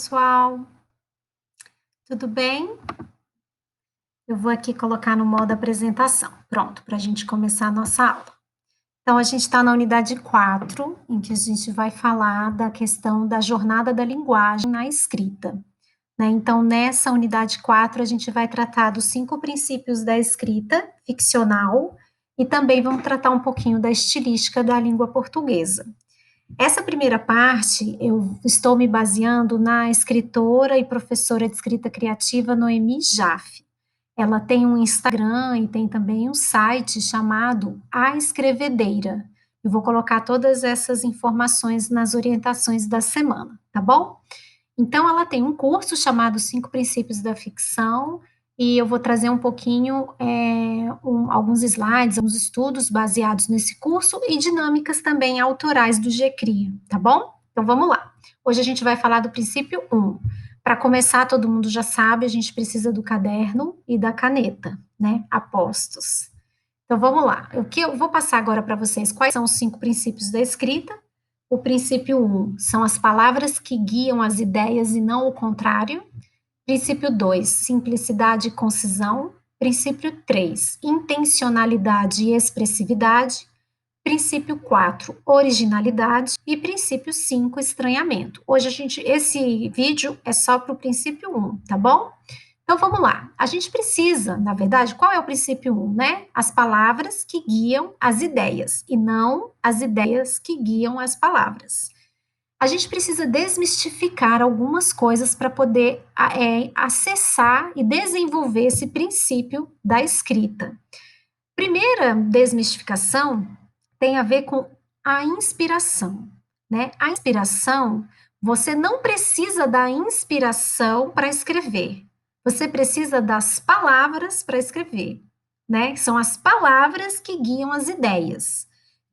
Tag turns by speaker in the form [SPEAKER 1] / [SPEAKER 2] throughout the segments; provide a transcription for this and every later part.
[SPEAKER 1] pessoal, tudo bem? Eu vou aqui colocar no modo apresentação. Pronto, para a gente começar a nossa aula. Então, a gente está na unidade 4, em que a gente vai falar da questão da jornada da linguagem na escrita, né? Então, nessa unidade 4, a gente vai tratar dos 5 princípios da escrita ficcional e também vamos tratar um pouquinho da estilística da língua portuguesa. Essa primeira parte, eu estou me baseando na escritora e professora de escrita criativa Noemi Jaffe. Ela tem um Instagram e tem também um site chamado A Escrevedeira. Eu vou colocar todas essas informações nas orientações da semana, tá bom? Então, ela tem um curso chamado Cinco Princípios da Ficção, e eu vou trazer um pouquinho, alguns slides, alguns estudos baseados nesse curso e dinâmicas também autorais do GCRIA, tá bom? Então, vamos lá. Hoje a gente vai falar do princípio 1. Para começar, todo mundo já sabe, a gente precisa do caderno e da caneta, né? Apostos. Então, vamos lá. O que eu vou passar agora para vocês, quais são os 5 princípios da escrita. O princípio 1 são as palavras que guiam as ideias e não o contrário. Princípio 2, simplicidade e concisão. Princípio 3, intencionalidade e expressividade. Princípio 4, originalidade. E princípio 5, estranhamento. Hoje esse vídeo é só para o princípio 1, tá bom? Então vamos lá. A gente precisa, na verdade, qual é o princípio 1, né? As palavras que guiam as ideias e não as ideias que guiam as palavras. A gente precisa desmistificar algumas coisas para poder acessar e desenvolver esse princípio da escrita. Primeira desmistificação tem a ver com a inspiração, né? A inspiração, você não precisa da inspiração para escrever. Você precisa das palavras para escrever, né? São as palavras que guiam as ideias.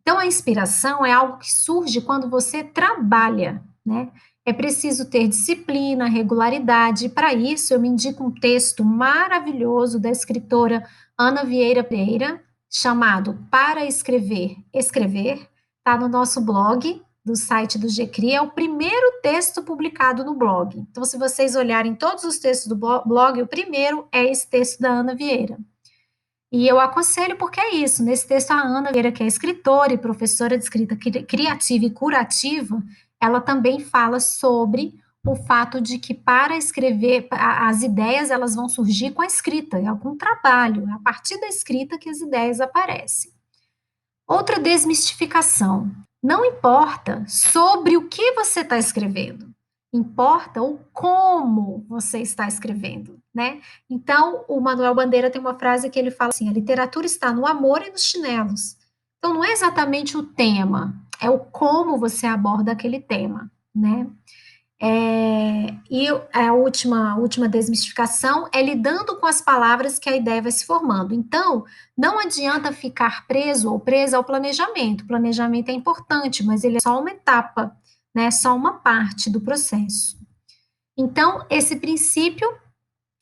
[SPEAKER 1] Então, a inspiração é algo que surge quando você trabalha, né? É preciso ter disciplina, regularidade, e para isso eu me indico um texto maravilhoso da escritora Ana Vieira Pereira, chamado Para Escrever, Escrever, está no nosso blog, do site do GCRI, é o primeiro texto publicado no blog. Então, se vocês olharem todos os textos do blog, o primeiro é esse texto da Ana Vieira. E eu aconselho porque é isso, nesse texto a Ana Vieira, que é escritora e professora de escrita criativa e curativa, ela também fala sobre o fato de que para escrever, as ideias elas vão surgir com a escrita, é algum trabalho, é a partir da escrita que as ideias aparecem. Outra desmistificação, não importa sobre o que você está escrevendo, importa o como você está escrevendo, né? Então, o Manuel Bandeira tem uma frase que ele fala assim: a literatura está no amor e nos chinelos. Então, não é exatamente o tema, é o como você aborda aquele tema, né? E a última desmistificação é lidando com as palavras que a ideia vai se formando. Então, não adianta ficar preso ou presa ao planejamento. O planejamento é importante, mas ele é só uma etapa, né? Só uma parte do processo. Então, esse princípio,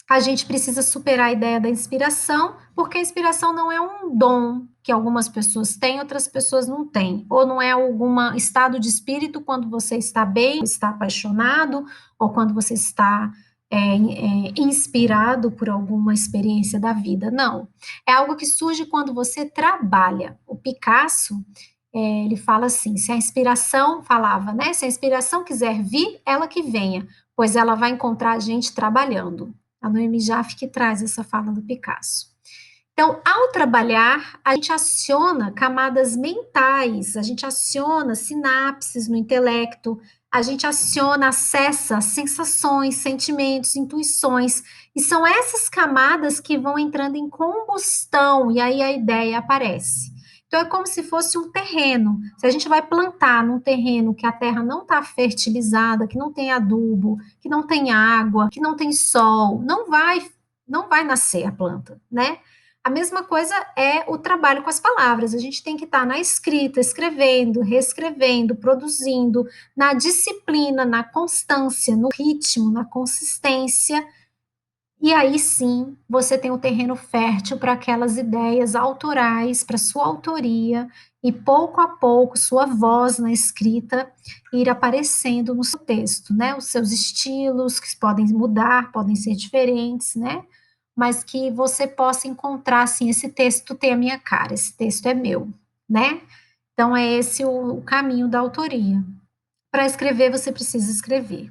[SPEAKER 1] a gente precisa superar a ideia da inspiração, porque a inspiração não é um dom que algumas pessoas têm, outras pessoas não têm, ou não é algum estado de espírito quando você está bem, está apaixonado, ou quando você está inspirado por alguma experiência da vida, não. É algo que surge quando você trabalha. O Picasso, ele fala assim, se a inspiração, falava, né, se a inspiração quiser vir, ela que venha, pois ela vai encontrar a gente trabalhando. A Noemi Jaffe que traz essa fala do Picasso. Então, ao trabalhar, a gente aciona camadas mentais, a gente aciona sinapses no intelecto, a gente acessa sensações, sentimentos, intuições, e são essas camadas que vão entrando em combustão, e aí a ideia aparece. Então, é como se fosse um terreno. Se a gente vai plantar num terreno que a terra não está fertilizada, que não tem adubo, que não tem água, que não tem sol, não vai nascer a planta, né? A mesma coisa é o trabalho com as palavras. A gente tem que estar na escrita, escrevendo, reescrevendo, produzindo, na disciplina, na constância, no ritmo, na consistência. E aí sim, você tem um terreno fértil para aquelas ideias autorais, para sua autoria, e pouco a pouco sua voz na escrita ir aparecendo no seu texto, né? Os seus estilos que podem mudar, podem ser diferentes, né? Mas que você possa encontrar assim, esse texto tem a minha cara, esse texto é meu, né? Então é esse o caminho da autoria. Para escrever, você precisa escrever.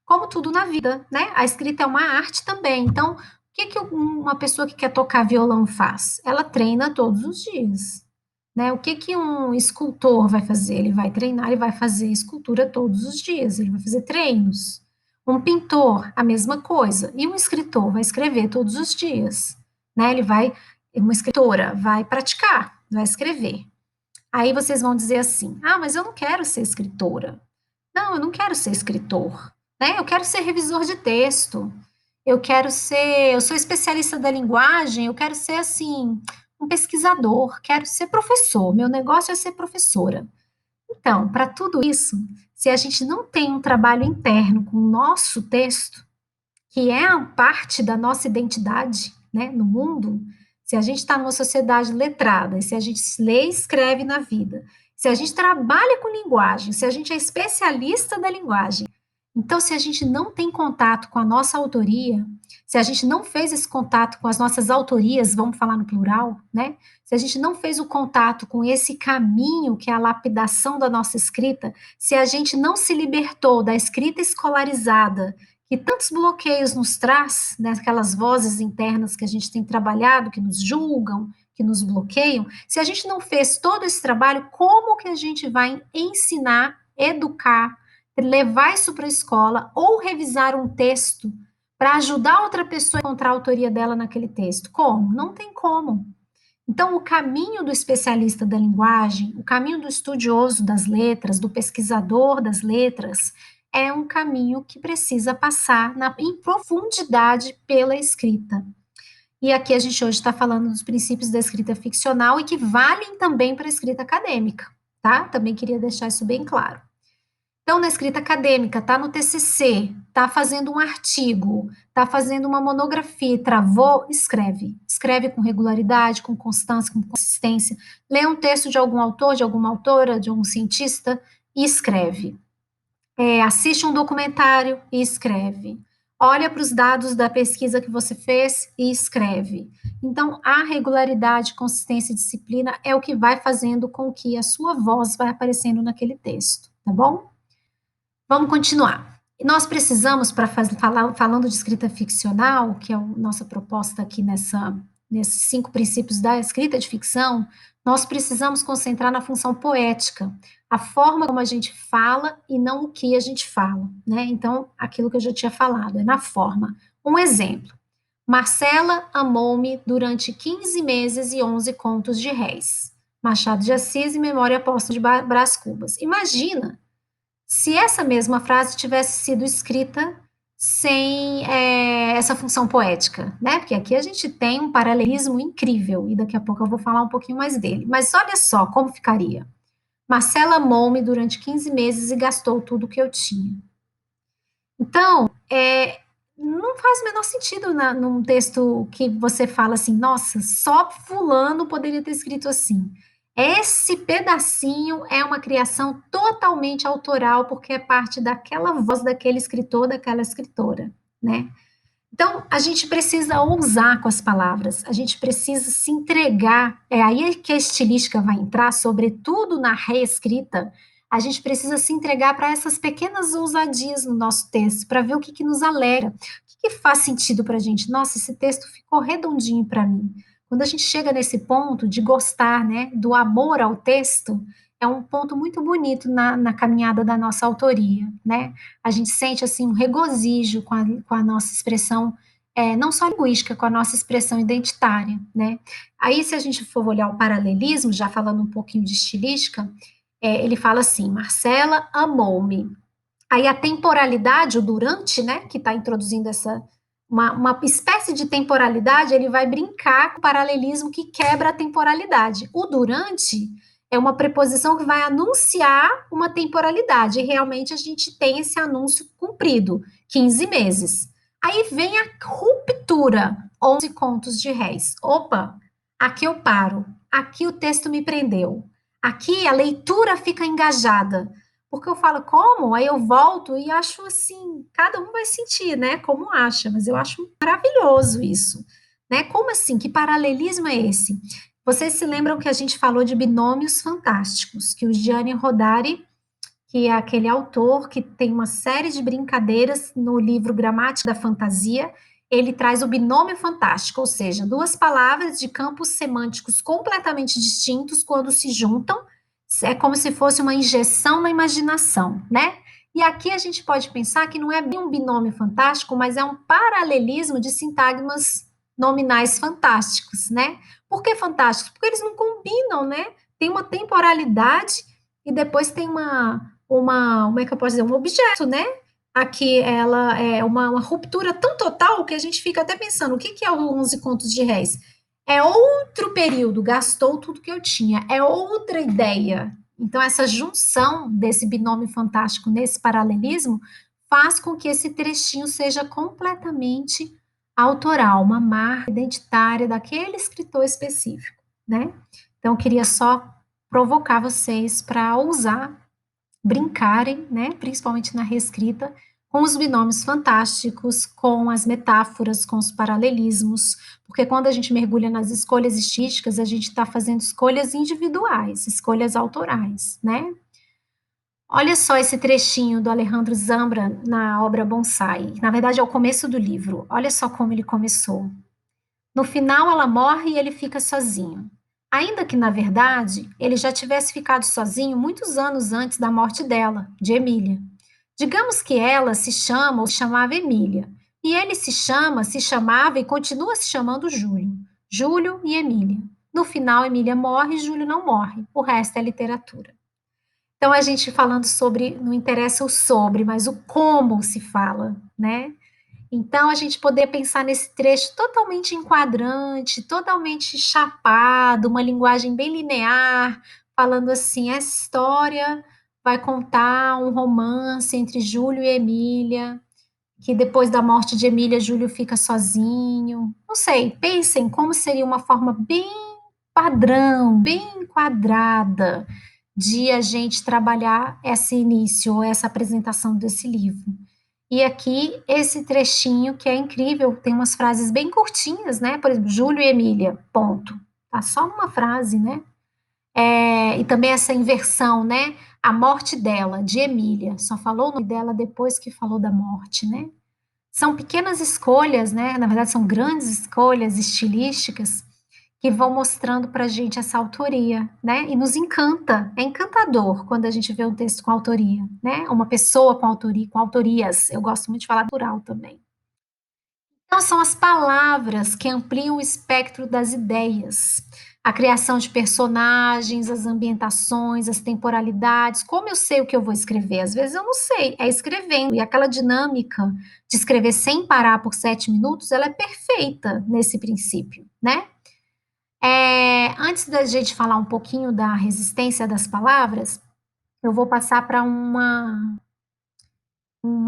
[SPEAKER 1] Como tudo na vida, né? A escrita é uma arte também. Então, o que que uma pessoa que quer tocar violão faz? Ela treina todos os dias, né? O que que um escultor vai fazer? Ele vai treinar e vai fazer escultura todos os dias, ele vai fazer treinos. Um pintor, a mesma coisa. E um escritor vai escrever todos os dias, né? Uma escritora vai praticar, vai escrever. Aí vocês vão dizer assim: ah, mas eu não quero ser escritora. Não, eu não quero ser escritor, né? Eu quero ser revisor de texto. Eu sou especialista da linguagem, eu quero ser assim, um pesquisador, quero ser professor. Meu negócio é ser professora. Então, para tudo isso, se a gente não tem um trabalho interno com o nosso texto, que é a parte da nossa identidade, né, no mundo, se a gente está numa sociedade letrada, se a gente lê e escreve na vida, se a gente trabalha com linguagem, se a gente é especialista da linguagem, então, se a gente não tem contato com a nossa autoria, se a gente não fez esse contato com as nossas autorias, vamos falar no plural, né? Se a gente não fez o contato com esse caminho que é a lapidação da nossa escrita, se a gente não se libertou da escrita escolarizada, que tantos bloqueios nos traz, né, aquelas vozes internas que a gente tem trabalhado, que nos julgam, que nos bloqueiam, se a gente não fez todo esse trabalho, como que a gente vai ensinar, educar, levar isso para a escola ou revisar um texto para ajudar outra pessoa a encontrar a autoria dela naquele texto? Como? Não tem como. Então, o caminho do especialista da linguagem, o caminho do estudioso das letras, do pesquisador das letras, é um caminho que precisa passar em profundidade pela escrita. E aqui a gente hoje está falando dos princípios da escrita ficcional e que valem também para a escrita acadêmica, tá? Também queria deixar isso bem claro. Então, na escrita acadêmica, está no TCC, está fazendo um artigo, está fazendo uma monografia, travou, escreve. Escreve com regularidade, com constância, com consistência. Lê um texto de algum autor, de alguma autora, de um cientista e escreve. Assiste um documentário e escreve. Olha para os dados da pesquisa que você fez e escreve. Então, a regularidade, consistência e disciplina é o que vai fazendo com que a sua voz vai aparecendo naquele texto, tá bom? Vamos continuar. Nós precisamos, para falar, falando de escrita ficcional, que é a nossa proposta aqui nesses 5 princípios da escrita de ficção, nós precisamos concentrar na função poética, a forma como a gente fala e não o que a gente fala, né? Então, aquilo que eu já tinha falado, é na forma. Um exemplo: Marcela amou-me durante 15 meses e 11 contos de réis. Machado de Assis e Memória Póstuma de Brás Cubas. Imagina se essa mesma frase tivesse sido escrita sem essa função poética, né? Porque aqui a gente tem um paralelismo incrível e daqui a pouco eu vou falar um pouquinho mais dele. Mas olha só como ficaria. Marcela amou-me durante 15 meses e gastou tudo que eu tinha. Então, não faz o menor sentido num texto que você fala assim, nossa, só fulano poderia ter escrito assim. Esse pedacinho é uma criação totalmente autoral, porque é parte daquela voz daquele escritor, daquela escritora, né? Então, a gente precisa ousar com as palavras, a gente precisa se entregar. É aí que a estilística vai entrar, sobretudo na reescrita. A gente precisa se entregar para essas pequenas ousadias no nosso texto, para ver o que, que nos alegra, o que, que faz sentido para a gente. Nossa, esse texto ficou redondinho para mim. Quando a gente chega nesse ponto de gostar, né, do amor ao texto, é um ponto muito bonito na caminhada da nossa autoria, né? A gente sente assim um regozijo com a nossa expressão, não só linguística, com a nossa expressão identitária, né? Aí, se a gente for olhar o paralelismo, já falando um pouquinho de estilística, ele fala assim: Marcela amou-me. Aí a temporalidade, o durante, né, que está introduzindo uma espécie de temporalidade, ele vai brincar com o paralelismo que quebra a temporalidade. O durante é uma preposição que vai anunciar uma temporalidade, e realmente a gente tem esse anúncio cumprido, 15 meses. Aí vem a ruptura, 11 contos de réis. Opa, aqui eu paro, aqui o texto me prendeu, aqui a leitura fica engajada, porque eu falo como? Aí eu volto e acho assim, cada um vai sentir, né, como acha, mas eu acho maravilhoso isso, né? Como assim? Que paralelismo é esse? Vocês se lembram que a gente falou de binômios fantásticos, que o Gianni Rodari, que é aquele autor que tem uma série de brincadeiras no livro Gramática da Fantasia, ele traz o binômio fantástico, ou seja, duas palavras de campos semânticos completamente distintos, quando se juntam, é como se fosse uma injeção na imaginação, né? E aqui a gente pode pensar que não é bem um binômio fantástico, mas é um paralelismo de sintagmas nominais fantásticos, né? Por que fantásticos? Porque eles não combinam, né? Tem uma temporalidade e depois tem como é que eu posso dizer, um objeto, né? Aqui ela é uma ruptura tão total que a gente fica até pensando, o que que é o 11 contos de réis? É outro período, gastou tudo que eu tinha, é outra ideia. Então, essa junção desse binômio fantástico nesse paralelismo faz com que esse trechinho seja completamente autoral, uma marca identitária daquele escritor específico, né? Então, eu queria só provocar vocês para ousar brincarem, né, principalmente na reescrita, com os binômios fantásticos, com as metáforas, com os paralelismos, porque quando a gente mergulha nas escolhas estísticas, a gente está fazendo escolhas individuais, escolhas autorais, né? Olha só esse trechinho do Alejandro Zambra na obra Bonsai. Na verdade, é o começo do livro. Olha só como ele começou. No final, ela morre e ele fica sozinho. Ainda que, na verdade, ele já tivesse ficado sozinho muitos anos antes da morte dela, de Emília. Digamos que ela se chama ou se chamava Emília, e ele se chama, se chamava e continua se chamando Júlio. Júlio e Emília. No final, Emília morre e Júlio não morre. O resto é literatura. Então, a gente falando sobre, não interessa o sobre, mas o como se fala, né? Então, a gente poder pensar nesse trecho totalmente enquadrante, totalmente chapado, uma linguagem bem linear, falando assim: essa história vai contar um romance entre Júlio e Emília, que depois da morte de Emília, Júlio fica sozinho. Não sei, pensem como seria uma forma bem padrão, bem quadrada de a gente trabalhar esse início, essa apresentação desse livro. E aqui, esse trechinho que é incrível, tem umas frases bem curtinhas, né? Por exemplo, Júlio e Emília, ponto. Tá só numa frase, né? E também essa inversão, né? A morte dela, de Emília, só falou o nome dela depois que falou da morte, né? São pequenas escolhas, né? Na verdade, são grandes escolhas estilísticas que vão mostrando para a gente essa autoria, né? E nos encanta, é encantador quando a gente vê um texto com autoria, né? Uma pessoa com autoria, com autorias. Eu gosto muito de falar plural também. Então, são as palavras que ampliam o espectro das ideias. A criação de personagens, as ambientações, as temporalidades. Como eu sei o que eu vou escrever? Às vezes eu não sei, é escrevendo. E aquela dinâmica de escrever sem parar por 7 minutos, ela é perfeita nesse princípio, né? Antes da gente falar um pouquinho da resistência das palavras, eu vou passar para um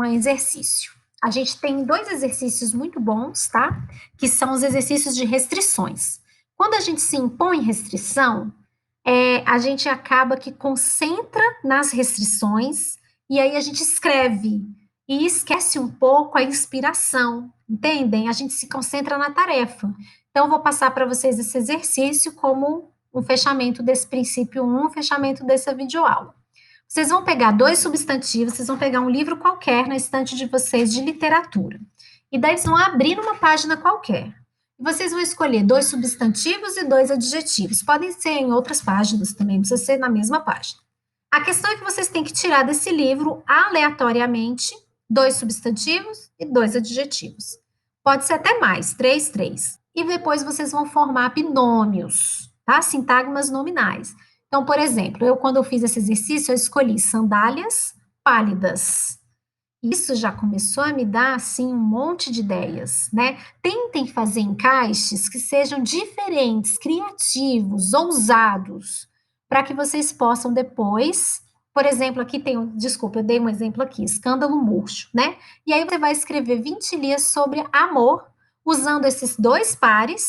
[SPEAKER 1] exercício. A gente tem dois exercícios muito bons, tá? Que são os exercícios de restrições. Quando a gente se impõe restrição, a gente acaba que concentra nas restrições e aí a gente escreve e esquece um pouco a inspiração, entendem? A gente se concentra na tarefa. Então, eu vou passar para vocês esse exercício como um fechamento desse princípio 1, um fechamento dessa videoaula. Vocês vão pegar dois substantivos, vocês vão pegar um livro qualquer na estante de vocês de literatura. E daí vocês vão abrir numa página qualquer. E vocês vão escolher dois substantivos e dois adjetivos. Podem ser em outras páginas também, não precisa ser na mesma página. A questão é que vocês têm que tirar desse livro, aleatoriamente, dois substantivos e dois adjetivos. Pode ser até mais, três. E depois vocês vão formar binômios, tá? Sintagmas nominais. Então, por exemplo, quando eu fiz esse exercício, eu escolhi sandálias pálidas. Isso já começou a me dar, assim, um monte de ideias, né? Tentem fazer encaixes que sejam diferentes, criativos, ousados, para que vocês possam depois por exemplo, aqui tem um desculpa, eu dei um exemplo aqui, escândalo murcho, né? E aí você vai escrever 20 linhas sobre amor, usando esses 2 pares